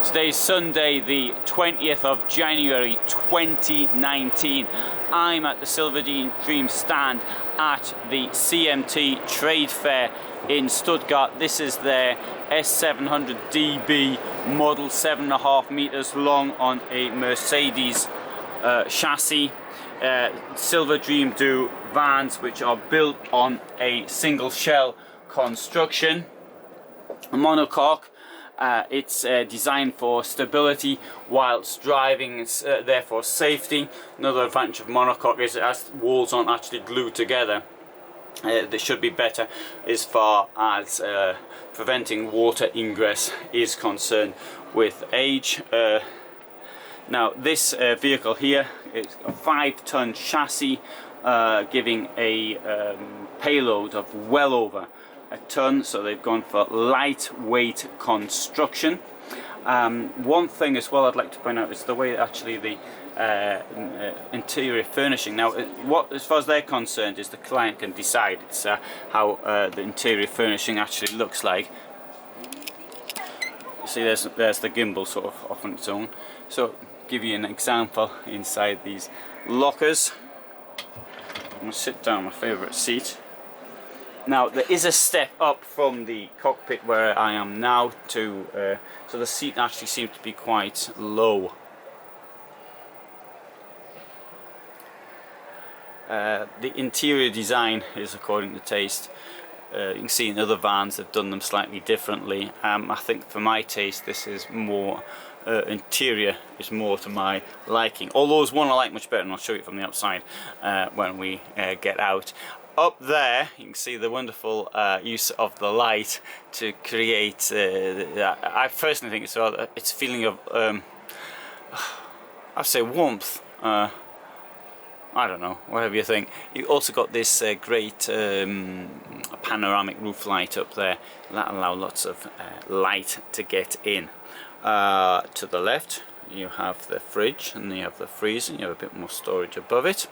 Today's Sunday, the 20th of January 2019. I'm at the Silverdream stand at the CMT Trade Fair in Stuttgart. This is their S700DB model, 7.5 meters long on a Mercedes chassis. Silverdream do vans which are built on a single shell construction, a monocoque. It's designed for stability whilst driving. It's there for safety. Another advantage of monocoque is as walls aren't actually glued together, they should be better as far as preventing water ingress is concerned with age. Now this vehicle here is a 5-ton chassis, giving a payload of well over a ton, so they've gone for lightweight construction. One thing as well I'd like to point out is the way actually the interior furnishing. Now, what, as far as they're concerned, is the client can decide. It's how the interior furnishing actually looks like. You see, there's the gimbal sort of off on its own. So, give you an example inside these lockers. I'm going to sit down, my favourite seat. Now there is a step up from the cockpit where I am now to, so the seat actually seems to be quite low. The interior design is according to taste. You can see in other vans they've done them slightly differently. I think for my taste this is more, interior is more to my liking. Although there's one I like much better, and I'll show you from the outside when we get out. Up there you can see the wonderful use of the light to create, I personally think it's a feeling of, I'd say warmth, I don't know, whatever you think. You also got this great panoramic roof light up there that allow lots of light to get in. To the left you have the fridge and you have the freezer, you have a bit more storage above it,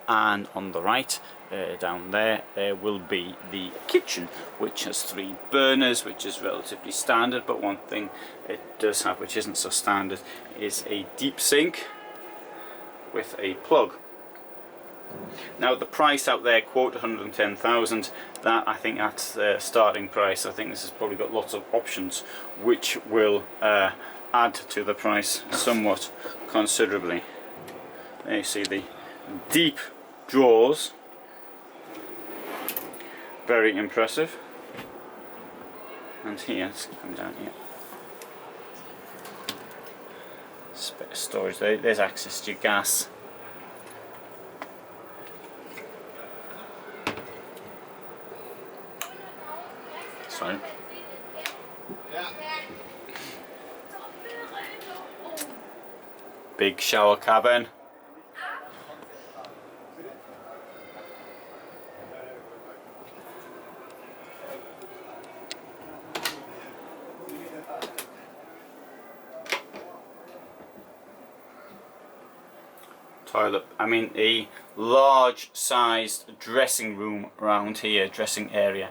and on the right down there will be the kitchen, which has 3 burners, which is relatively standard. But one thing it does have which isn't so standard is a deep sink with a plug. Now the price out there, quote 110,000, that I think that's the starting price. I think this has probably got lots of options which will add to the price somewhat considerably. There you see the deep drawers, very impressive. And here, let's come down here, bit of storage there. There's access to your gas. Sorry. Big shower cabin. Toilet, I mean a large sized dressing room around here, dressing area.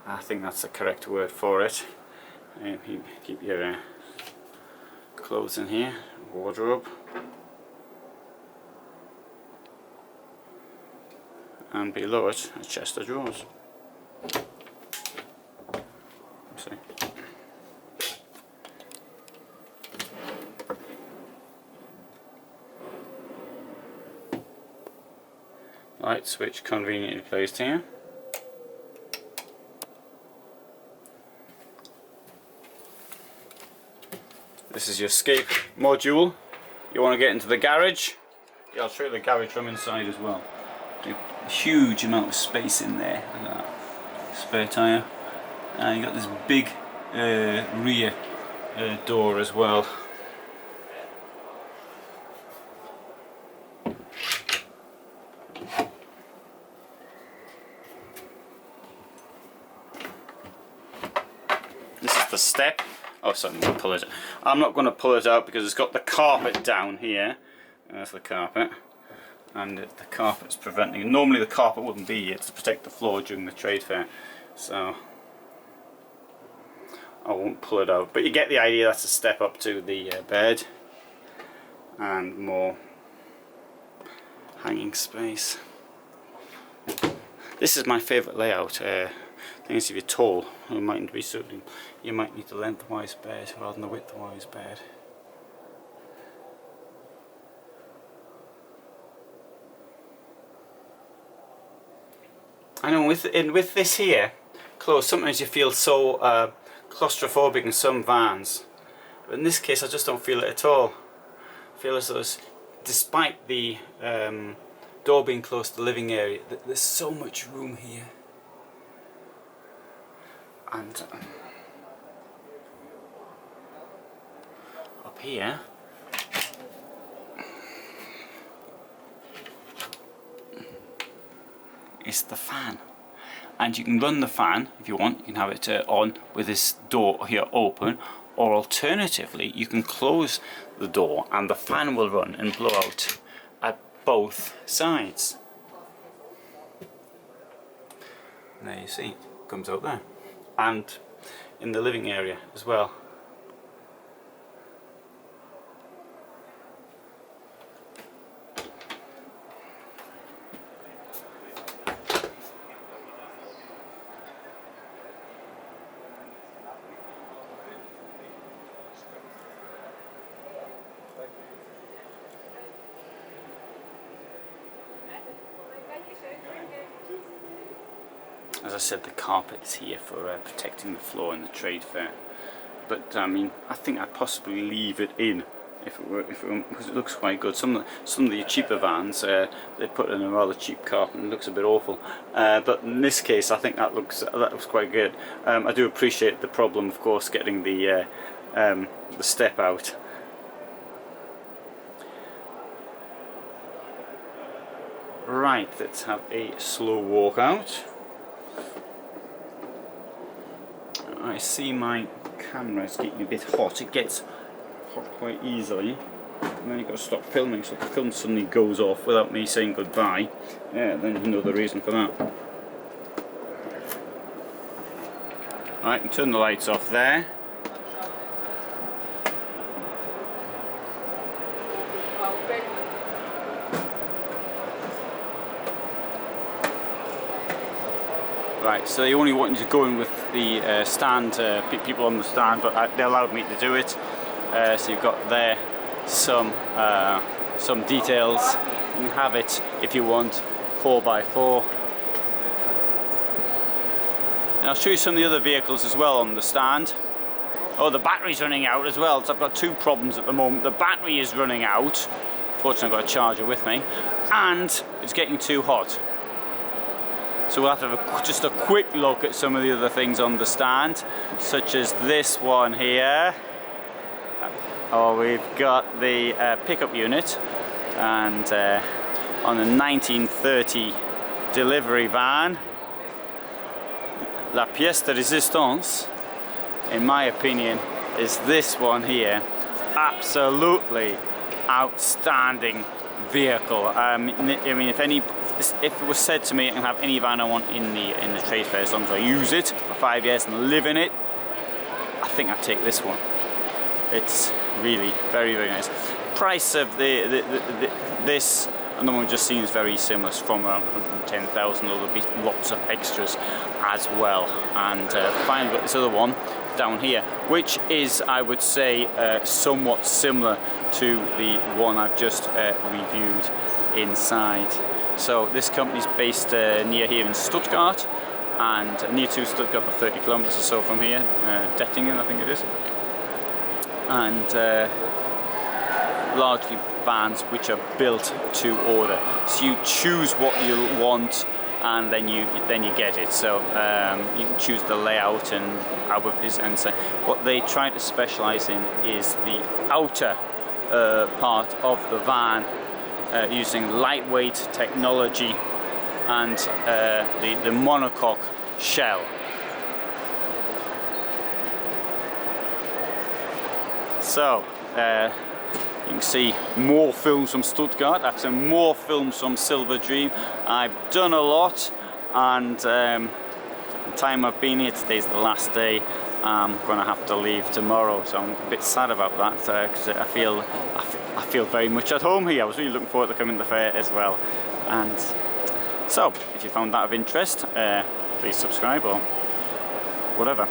I think that's the correct word for it. You keep your clothes in here, wardrobe, and below it a chest of drawers. See. Light switch conveniently placed here. This is your escape module. You want to get into the garage? Yeah, I'll show you the garage from inside as well. A huge amount of space in there. Look at that. Spare tyre. You got this big rear door as well. This is the step. Oh, sorry, I'm going to pull it. I'm not going to pull it out because it's got the carpet down here. There's the carpet. And the carpet's preventing. Normally the carpet wouldn't be here to protect the floor during the trade fair. So I won't pull it out, but you get the idea. That's a step up to the bed and more hanging space. This is my favourite layout. Thing is, if you're tall, you might need the lengthwise bed rather than the widthwise bed. I know with this here close, sometimes you feel so claustrophobic in some vans, but in this case I just don't feel it at all. I feel as though, despite the door being close to the living area, there's so much room here. And up here is the fan, and you can run the fan if you want. You can have it on with this door here open, or alternatively you can close the door and the fan will run and blow out at both sides. And there you see, it comes out there, and in the living area as well. As I said, the carpet is here for protecting the floor in the trade fair. But I mean, I think I'd possibly leave it in if it were, because it looks quite good. Some of the cheaper vans, they put in a rather cheap carpet and it looks a bit awful. But in this case, I think that looks quite good. I do appreciate the problem, of course, getting the step out. Right, let's have a slow walk out. I see my camera is getting a bit hot. It gets hot quite easily, and then you've got to stop filming, so if the film suddenly goes off without me saying goodbye, then you know the reason for that. Right, and turn the lights off there. Right, so they only wanted to go in with the stand, people on the stand, but they allowed me to do it. So you've got there some details. You can have it if you want 4x4. And I'll show you some of the other vehicles as well on the stand. Oh, the battery's running out as well, so I've got two problems at the moment. The battery is running out. Fortunately, I've got a charger with me, and it's getting too hot. So we'll have to have just a quick look at some of the other things on the stand, such as this one here. Oh, we've got the pickup unit, and on a 1930 delivery van. La pièce de résistance, in my opinion, is this one here. Absolutely outstanding vehicle. I mean, if it was said to me I can have any van I want in the trade fair as long as I use it for 5 years and live in it, I think I'd take this one. It's really very, very nice. Price of this and the one we've just seen is very similar. It's from around 110,000, although there'll be lots of extras as well. And finally, got this other one down here, which is, I would say, somewhat similar to the one I've just reviewed inside. So this company's based near here in Stuttgart, and near to Stuttgart, about 30 kilometers or so from here, Dettingen I think it is. And largely vans which are built to order. So you choose what you want, and then you get it. So you can choose the layout and how it is, and so what they try to specialize in is the outer part of the van, using lightweight technology and the monocoque shell. So you can see more films from Stuttgart. I've seen more films from Silverdream. I've done a lot, and the time I've been here, today's the last day, I'm gonna have to leave tomorrow, so I'm a bit sad about that because I feel very much at home here. I was really looking forward to coming to the fair as well. And so, if you found that of interest, please subscribe or whatever.